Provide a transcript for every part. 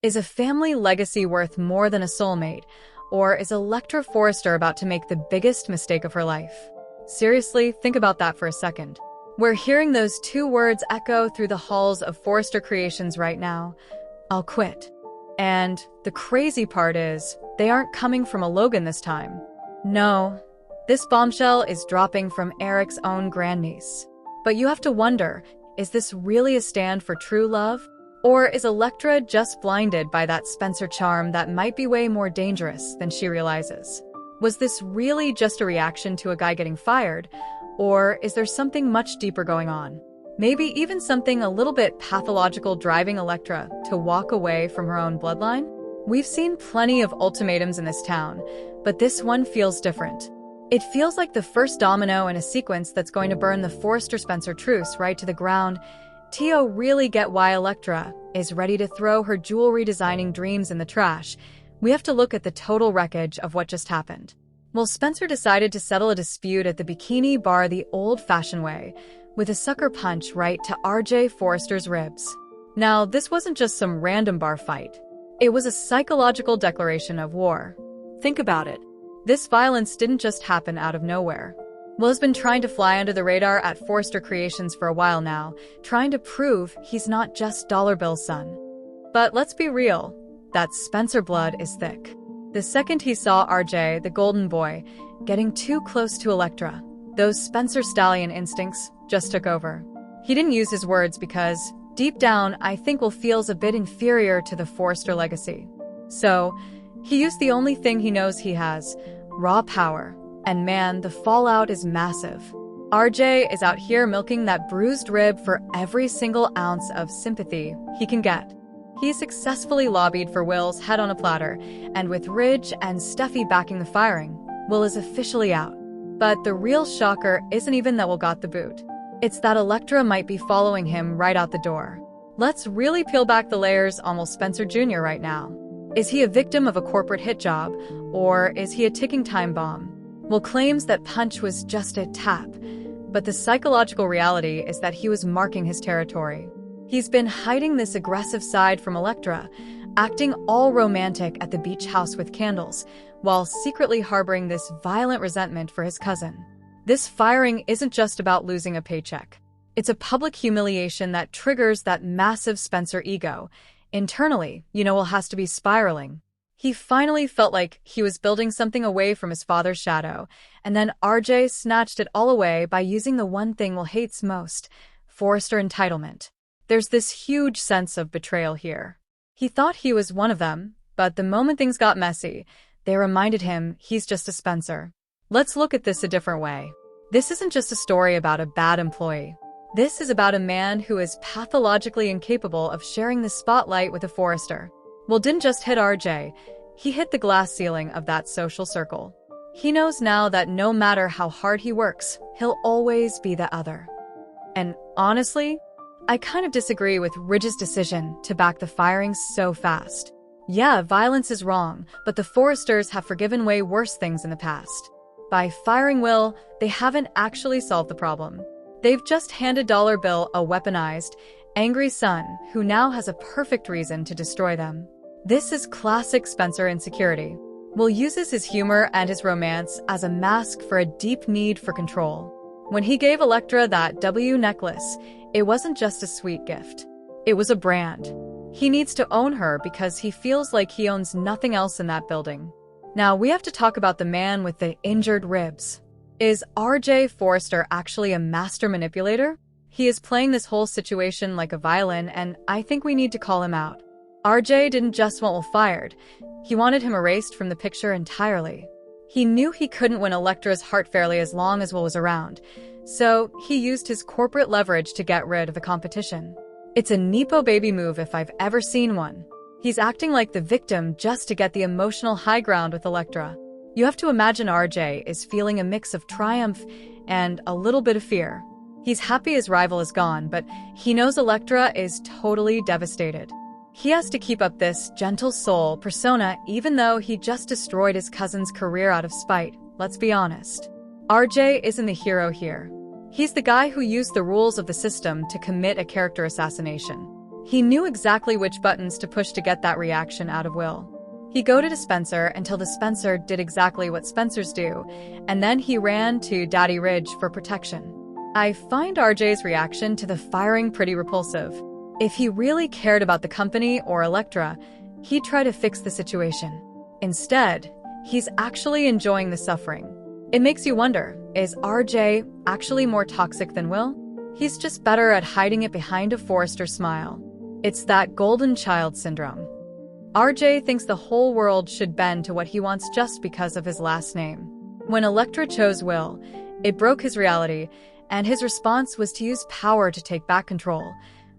Is a family legacy worth more than a soulmate? Or is Electra Forrester about to make the biggest mistake of her life? Seriously, think about that for a second. We're hearing those two words echo through the halls of Forrester Creations right now. I'll quit. And the crazy part is, they aren't coming from a Logan this time. No, this bombshell is dropping from Eric's own grandniece. But you have to wonder, is this really a stand for true love? Or is Electra just blinded by that Spencer charm that might be way more dangerous than she realizes? Was this really just a reaction to a guy getting fired? Or is there something much deeper going on? Maybe even something a little bit pathological driving Electra to walk away from her own bloodline? We've seen plenty of ultimatums in this town, but this one feels different. It feels like the first domino in a sequence that's going to burn the Forrester-Spencer truce right to the ground. Tio really get why Electra is ready to throw her jewelry designing dreams in the trash. We have to look at the total wreckage of what just happened. Well, Spencer decided to settle a dispute at the bikini bar the old-fashioned way, with a sucker punch right to RJ Forrester's ribs. Now, this wasn't just some random bar fight. It was a psychological declaration of war. Think about it. This violence didn't just happen out of nowhere. Will has been trying to fly under the radar at Forrester Creations for a while now, trying to prove he's not just Dollar Bill's son. But let's be real, that Spencer blood is thick. The second he saw RJ, the golden boy, getting too close to Electra, those Spencer stallion instincts just took over. He didn't use his words because, deep down, I think Will feels a bit inferior to the Forrester legacy. So, he used the only thing he knows he has, raw power. And man, the fallout is massive. RJ is out here milking that bruised rib for every single ounce of sympathy he can get. He successfully lobbied for Will's head on a platter, and with Ridge and Steffi backing the firing, Will is officially out. But the real shocker isn't even that Will got the boot. It's that Electra might be following him right out the door. Let's really peel back the layers on Will Spencer Jr. right now. Is he a victim of a corporate hit job, or is he a ticking time bomb? Will claims that Punch was just a tap, but the psychological reality is that he was marking his territory. He's been hiding this aggressive side from Electra, acting all romantic at the beach house with candles, while secretly harboring this violent resentment for his cousin. This firing isn't just about losing a paycheck. It's a public humiliation that triggers that massive Spencer ego. Internally, Will has to be spiraling. He finally felt like he was building something away from his father's shadow, and then RJ snatched it all away by using the one thing Will hates most, Forrester entitlement. There's this huge sense of betrayal here. He thought he was one of them, but the moment things got messy, they reminded him he's just a Spencer. Let's look at this a different way. This isn't just a story about a bad employee. This is about a man who is pathologically incapable of sharing the spotlight with a Forrester. Will didn't just hit RJ, he hit the glass ceiling of that social circle. He knows now that no matter how hard he works, he'll always be the other. And honestly, I kind of disagree with Ridge's decision to back the firing so fast. Yeah, violence is wrong, but the Forresters have forgiven way worse things in the past. By firing Will, they haven't actually solved the problem. They've just handed Dollar Bill a weaponized, angry son who now has a perfect reason to destroy them. This is classic Spencer insecurity. Will uses his humor and his romance as a mask for a deep need for control. When he gave Electra that W necklace, it wasn't just a sweet gift. It was a brand. He needs to own her because he feels like he owns nothing else in that building. Now we have to talk about the man with the injured ribs. Is RJ Forrester actually a master manipulator? He is playing this whole situation like a violin, and I think we need to call him out. RJ didn't just want Will fired, he wanted him erased from the picture entirely. He knew he couldn't win Electra's heart fairly as long as Will was around, so he used his corporate leverage to get rid of the competition. It's a Nepo baby move if I've ever seen one. He's acting like the victim just to get the emotional high ground with Electra. You have to imagine RJ is feeling a mix of triumph and a little bit of fear. He's happy his rival is gone, but he knows Electra is totally devastated. He has to keep up this gentle soul persona even though he just destroyed his cousin's career out of spite, let's be honest. RJ isn't the hero here. He's the guy who used the rules of the system to commit a character assassination. He knew exactly which buttons to push to get that reaction out of Will. He goaded a Spencer until the Spencer did exactly what Spencers do, and then he ran to Daddy Ridge for protection. I find RJ's reaction to the firing pretty repulsive. If he really cared about the company or Electra, he'd try to fix the situation. Instead, he's actually enjoying the suffering. It makes you wonder, is RJ actually more toxic than Will? He's just better at hiding it behind a Forrester smile. It's that golden child syndrome. RJ thinks the whole world should bend to what he wants just because of his last name. When Electra chose Will, it broke his reality, and his response was to use power to take back control.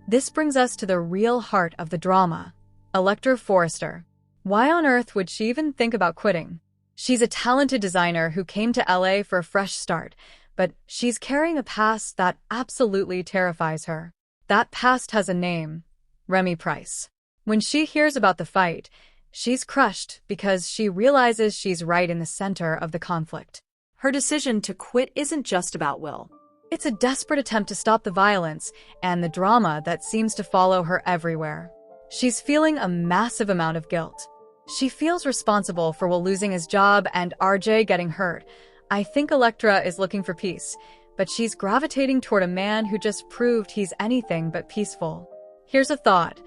This brings us to the real heart of the drama. Electra Forrester. Why on earth would she even think about quitting? She's a talented designer who came to LA for a fresh start, but she's carrying a past that absolutely terrifies her. That past has a name: Remy Price. When she hears about the fight, she's crushed because she realizes she's right in the center of the conflict. Her decision to quit isn't just about Will. It's a desperate attempt to stop the violence and the drama that seems to follow her everywhere. She's feeling a massive amount of guilt. She feels responsible for Will losing his job and RJ getting hurt. I think Electra is looking for peace, but she's gravitating toward a man who just proved he's anything but peaceful. Here's a thought.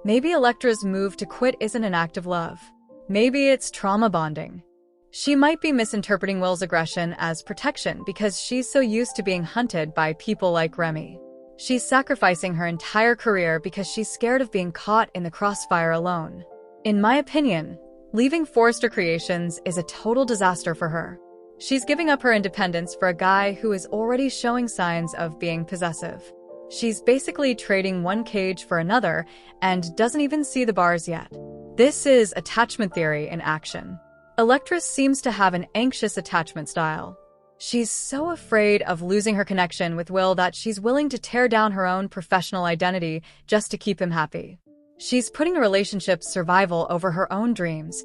Maybe Electra's move to quit isn't an act of love. Maybe it's trauma bonding. She might be misinterpreting Will's aggression as protection because she's so used to being hunted by people like Remy. She's sacrificing her entire career because she's scared of being caught in the crossfire alone. In my opinion, leaving Forrester Creations is a total disaster for her. She's giving up her independence for a guy who is already showing signs of being possessive. She's basically trading one cage for another and doesn't even see the bars yet. This is attachment theory in action. Electra seems to have an anxious attachment style. She's so afraid of losing her connection with Will that she's willing to tear down her own professional identity just to keep him happy. She's putting a relationship's survival over her own dreams.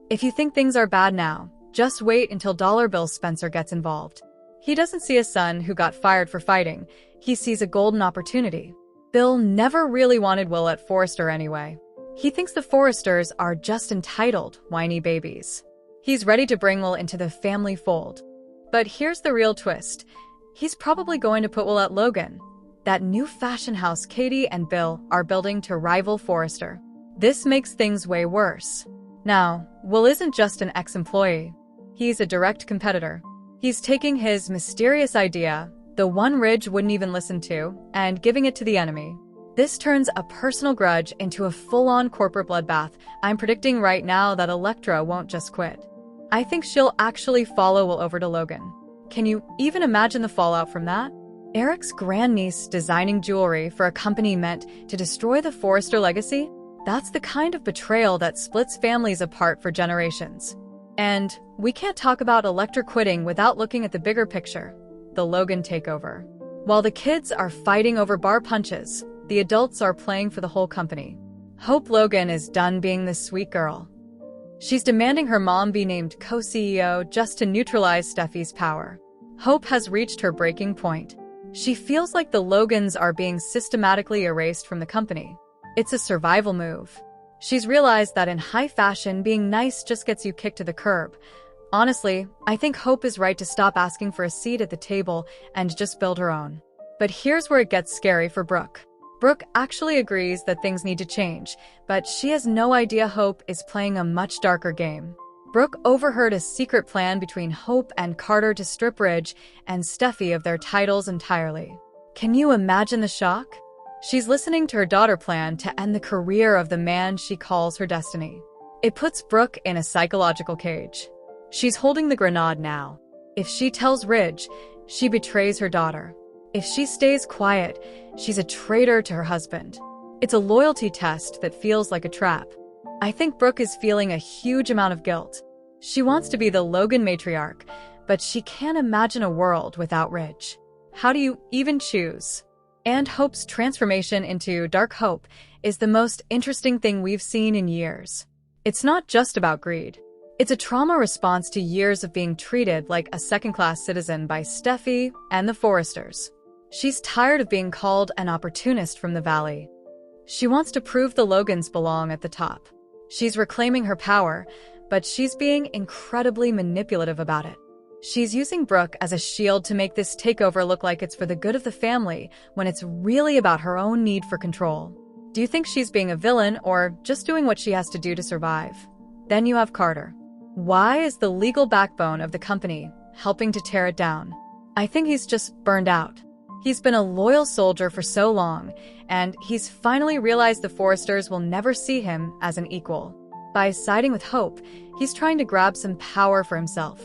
If you think things are bad now, just wait until Dollar Bill Spencer gets involved. He doesn't see a son who got fired for fighting. He sees a golden opportunity. Bill never really wanted Will at Forrester anyway. He thinks the Forresters are just entitled, whiny babies. He's ready to bring Will into the family fold. But here's the real twist. He's probably going to put Will at Logan, that new fashion house Katie and Bill are building to rival Forrester. This makes things way worse. Now, Will isn't just an ex-employee. He's a direct competitor. He's taking his mysterious idea, the one Ridge wouldn't even listen to, and giving it to the enemy. This turns a personal grudge into a full-on corporate bloodbath. I'm predicting right now that Electra won't just quit. I think she'll actually follow Will over to Logan. Can you even imagine the fallout from that? Eric's grandniece designing jewelry for a company meant to destroy the Forrester legacy? That's the kind of betrayal that splits families apart for generations. And we can't talk about Electra quitting without looking at the bigger picture, the Logan takeover. While the kids are fighting over bar punches, the adults are playing for the whole company. Hope Logan is done being this sweet girl. She's demanding her mom be named co-CEO just to neutralize Steffi's power. Hope has reached her breaking point. She feels like the Logans are being systematically erased from the company. It's a survival move. She's realized that in high fashion, being nice just gets you kicked to the curb. Honestly, I think Hope is right to stop asking for a seat at the table and just build her own. But here's where it gets scary for Brooke. Brooke actually agrees that things need to change, but she has no idea Hope is playing a much darker game. Brooke overheard a secret plan between Hope and Carter to strip Ridge and Steffi of their titles entirely. Can you imagine the shock? She's listening to her daughter plan to end the career of the man she calls her destiny. It puts Brooke in a psychological cage. She's holding the grenade now. If she tells Ridge, she betrays her daughter. If she stays quiet, she's a traitor to her husband. It's a loyalty test that feels like a trap. I think Brooke is feeling a huge amount of guilt. She wants to be the Logan matriarch, but she can't imagine a world without Ridge. How do you even choose? And Hope's transformation into Dark Hope is the most interesting thing we've seen in years. It's not just about greed. It's a trauma response to years of being treated like a second-class citizen by Steffi and the Forresters. She's tired of being called an opportunist from the Valley. She wants to prove the Logans belong at the top. She's reclaiming her power, but she's being incredibly manipulative about it. She's using Brooke as a shield to make this takeover look like it's for the good of the family when it's really about her own need for control. Do you think she's being a villain or just doing what she has to do to survive? Then you have Carter. Why is the legal backbone of the company helping to tear it down? I think he's just burned out. He's been a loyal soldier for so long, and he's finally realized the Forresters will never see him as an equal. By siding with Hope, he's trying to grab some power for himself.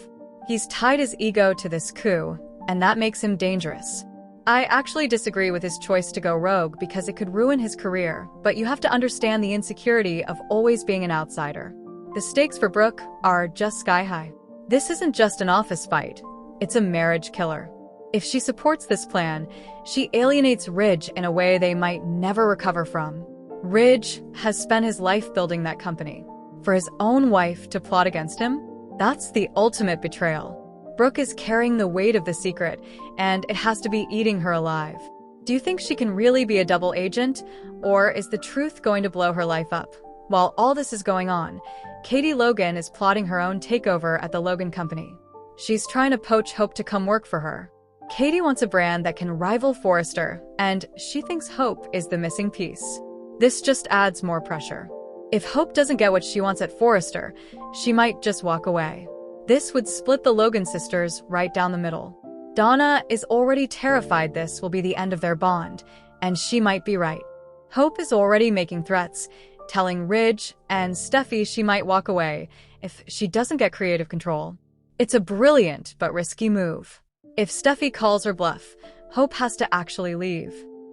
He's tied his ego to this coup, and that makes him dangerous. I actually disagree with his choice to go rogue because it could ruin his career, but you have to understand the insecurity of always being an outsider. The stakes for Brooke are just sky high. This isn't just an office fight, it's a marriage killer. If she supports this plan, she alienates Ridge in a way they might never recover from. Ridge has spent his life building that company. For his own wife to plot against him? That's the ultimate betrayal. Brooke is carrying the weight of the secret, and it has to be eating her alive. Do you think she can really be a double agent, or is the truth going to blow her life up? While all this is going on, Katie Logan is plotting her own takeover at the Logan Company. She's trying to poach Hope to come work for her. Katie wants a brand that can rival Forrester, and she thinks Hope is the missing piece. This just adds more pressure. If Hope doesn't get what she wants at Forrester, she might just walk away. This would split the Logan sisters right down the middle. Donna is already terrified this will be the end of their bond, and she might be right. Hope is already making threats, telling Ridge and Steffi she might walk away if she doesn't get creative control. It's a brilliant but risky move. If Steffi calls her bluff, Hope has to actually leave.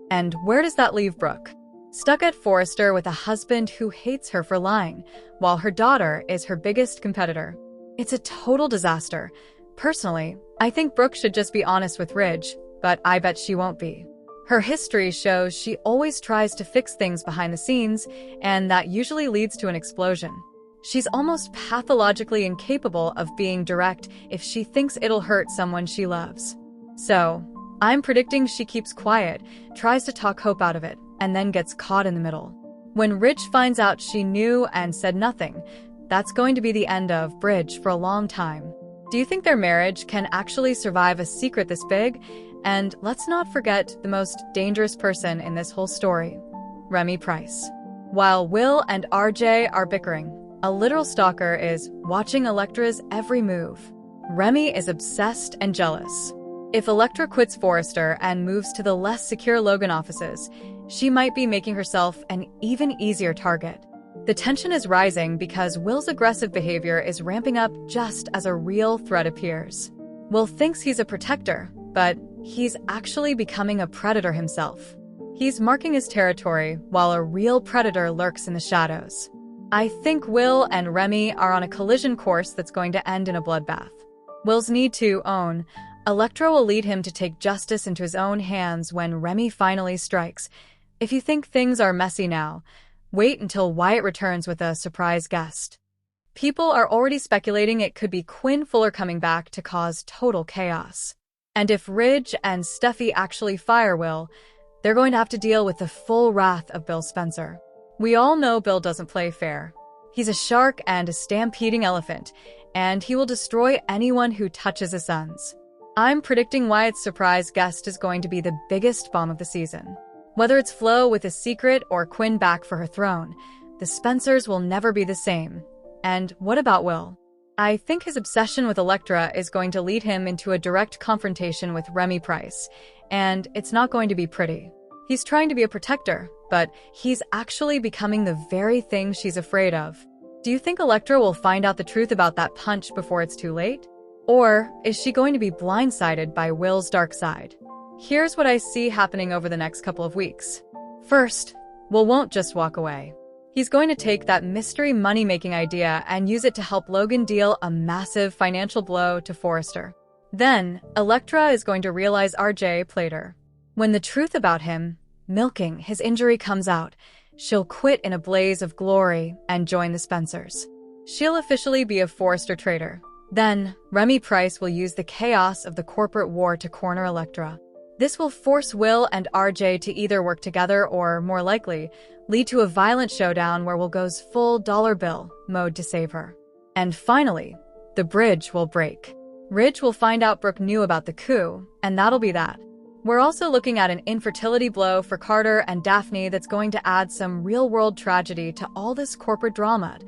And where does that leave Brooke? Stuck at Forrester with a husband who hates her for lying, while her daughter is her biggest competitor. It's a total disaster. Personally, I think Brooke should just be honest with Ridge, but I bet she won't be. Her history shows she always tries to fix things behind the scenes, and that usually leads to an explosion. She's almost pathologically incapable of being direct if she thinks it'll hurt someone she loves. So, I'm predicting she keeps quiet, tries to talk Hope out of it, and then gets caught in the middle. When Ridge finds out she knew and said nothing, that's going to be the end of Bridge for a long time. Do you think their marriage can actually survive a secret this big? And let's not forget the most dangerous person in this whole story, Remy Price. While Will and RJ are bickering, a literal stalker is watching Electra's every move. Remy is obsessed and jealous. If Electra quits Forrester and moves to the less secure Logan offices, she might be making herself an even easier target. The tension is rising because Will's aggressive behavior is ramping up just as a real threat appears. Will thinks he's a protector, but he's actually becoming a predator himself. He's marking his territory while a real predator lurks in the shadows. I think Will and Remy are on a collision course that's going to end in a bloodbath. Will's need to own Electra will lead him to take justice into his own hands when Remy finally strikes. If you think things are messy now, wait until Wyatt returns with a surprise guest. People are already speculating it could be Quinn Fuller coming back to cause total chaos. And if Ridge and Steffi actually fire Will, they're going to have to deal with the full wrath of Bill Spencer. We all know Bill doesn't play fair. He's a shark and a stampeding elephant, and he will destroy anyone who touches his sons. I'm predicting Wyatt's surprise guest is going to be the biggest bomb of the season. Whether it's Flo with a secret or Quinn back for her throne, the Spencers will never be the same. And what about Will? I think his obsession with Electra is going to lead him into a direct confrontation with Remy Price, and it's not going to be pretty. He's trying to be a protector, but he's actually becoming the very thing she's afraid of. Do you think Electra will find out the truth about that punch before it's too late? Or is she going to be blindsided by Will's dark side? Here's what I see happening over the next couple of weeks. First, Will won't just walk away. He's going to take that mystery money-making idea and use it to help Logan deal a massive financial blow to Forrester. Then, Electra is going to realize RJ played her. When the truth about him, milking his injury, comes out, she'll quit in a blaze of glory and join the Spencers. She'll officially be a Forrester traitor. Then, Remy Price will use the chaos of the corporate war to corner Electra. This will force Will and RJ to either work together or, more likely, lead to a violent showdown where Will goes full dollar bill mode to save her. And finally, the bridge will break. Ridge will find out Brooke knew about the coup, and that'll be that. We're also looking at an infertility blow for Carter and Daphne that's going to add some real-world tragedy to all this corporate drama.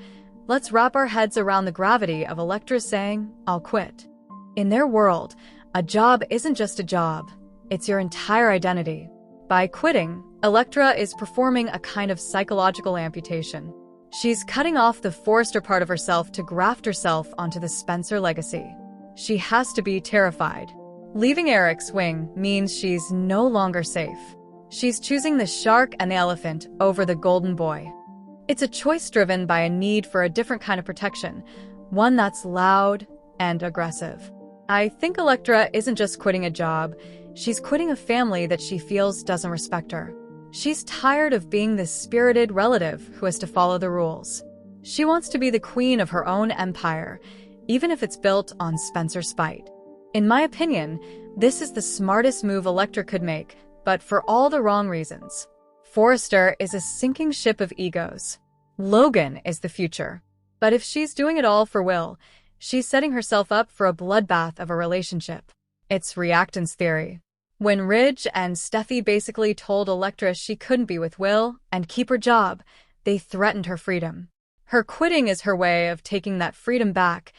Let's wrap our heads around the gravity of Electra saying, "I'll quit." In their world, a job isn't just a job. It's your entire identity. By quitting, Electra is performing a kind of psychological amputation. She's cutting off the Forrester part of herself to graft herself onto the Spencer legacy. She has to be terrified. Leaving Eric's wing means she's no longer safe. She's choosing the shark and the elephant over the golden boy. It's a choice driven by a need for a different kind of protection, one that's loud and aggressive. I think Electra isn't just quitting a job, she's quitting a family that she feels doesn't respect her. She's tired of being this spirited relative who has to follow the rules. She wants to be the queen of her own empire, even if it's built on Spencer's spite. In my opinion, this is the smartest move Electra could make, but for all the wrong reasons. Forrester is a sinking ship of egos. Logan is the future. But if she's doing it all for Will, she's setting herself up for a bloodbath of a relationship. It's reactance theory. When Ridge and Steffi basically told Electra she couldn't be with Will and keep her job, they threatened her freedom. Her quitting is her way of taking that freedom back,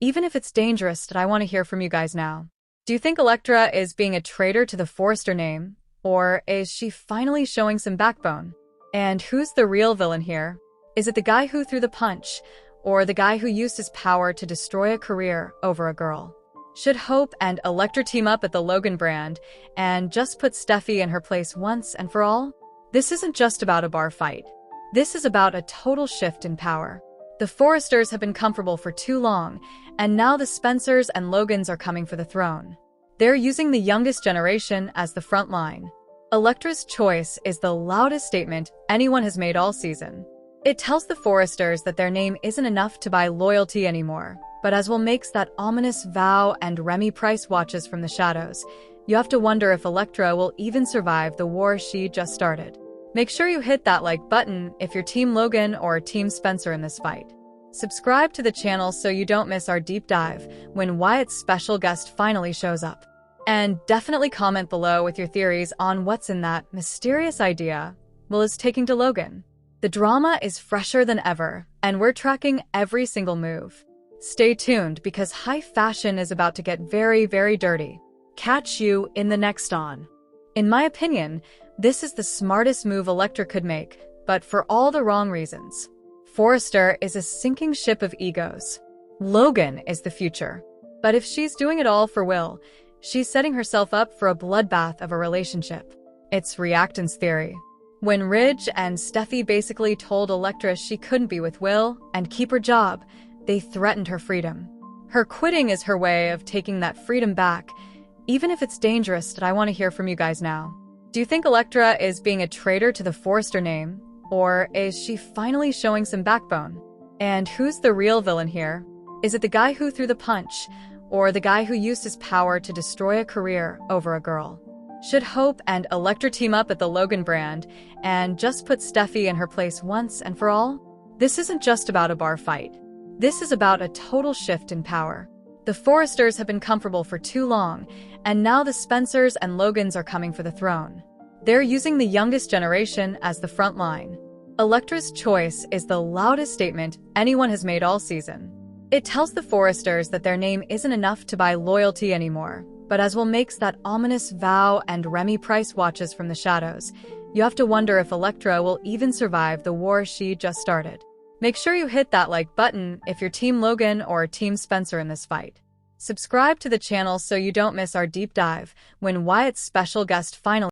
even if it's dangerous. I want to hear from you guys now. Do you think Electra is being a traitor to the Forrester name, or is she finally showing some backbone? And who's the real villain here? Is it the guy who threw the punch, or the guy who used his power to destroy a career over a girl? Should Hope and Electra team up at the Logan brand and just put Steffi in her place once and for all? This isn't just about a bar fight. This is about a total shift in power. The Forresters have been comfortable for too long, and now the Spencers and Logans are coming for the throne. They're using the youngest generation as the front line. Electra's choice is the loudest statement anyone has made all season. It tells the Forresters that their name isn't enough to buy loyalty anymore, but as Will makes that ominous vow and Remy Price watches from the shadows, you have to wonder if Electra will even survive the war she just started. Make sure you hit that like button if you're Team Logan or Team Spencer in this fight. Subscribe to the channel so you don't miss our deep dive when Wyatt's special guest finally shows up. And definitely comment below with your theories on what's in that mysterious idea Will is taking to Logan. The drama is fresher than ever, and we're tracking every single move. Stay tuned because high fashion is about to get very, very dirty. Catch you in the next on. In my opinion, this is the smartest move Electra could make, but for all the wrong reasons. Forrester is a sinking ship of egos. Logan is the future. But if she's doing it all for Will, she's setting herself up for a bloodbath of a relationship. It's reactance theory. When Ridge and Steffi basically told Electra she couldn't be with Will and keep her job, they threatened her freedom. Her quitting is her way of taking that freedom back, even if it's dangerous. I want to hear from you guys now. Do you think Electra is being a traitor to the Forrester name, or is she finally showing some backbone? And who's the real villain here? Is it the guy who threw the punch, or the guy who used his power to destroy a career over a girl? Should Hope and Electra team up at the Logan brand and just put Steffi in her place once and for all? This isn't just about a bar fight. This is about a total shift in power. The Forresters have been comfortable for too long, and now the Spencers and Logans are coming for the throne. They're using the youngest generation as the front line. Electra's choice is the loudest statement anyone has made all season. It tells the Forresters that their name isn't enough to buy loyalty anymore, but as Will makes that ominous vow and Remy Price watches from the shadows, you have to wonder if Electra will even survive the war she just started. Make sure you hit that like button if you're Team Logan or Team Spencer in this fight. Subscribe to the channel so you don't miss our deep dive when Wyatt's special guest finally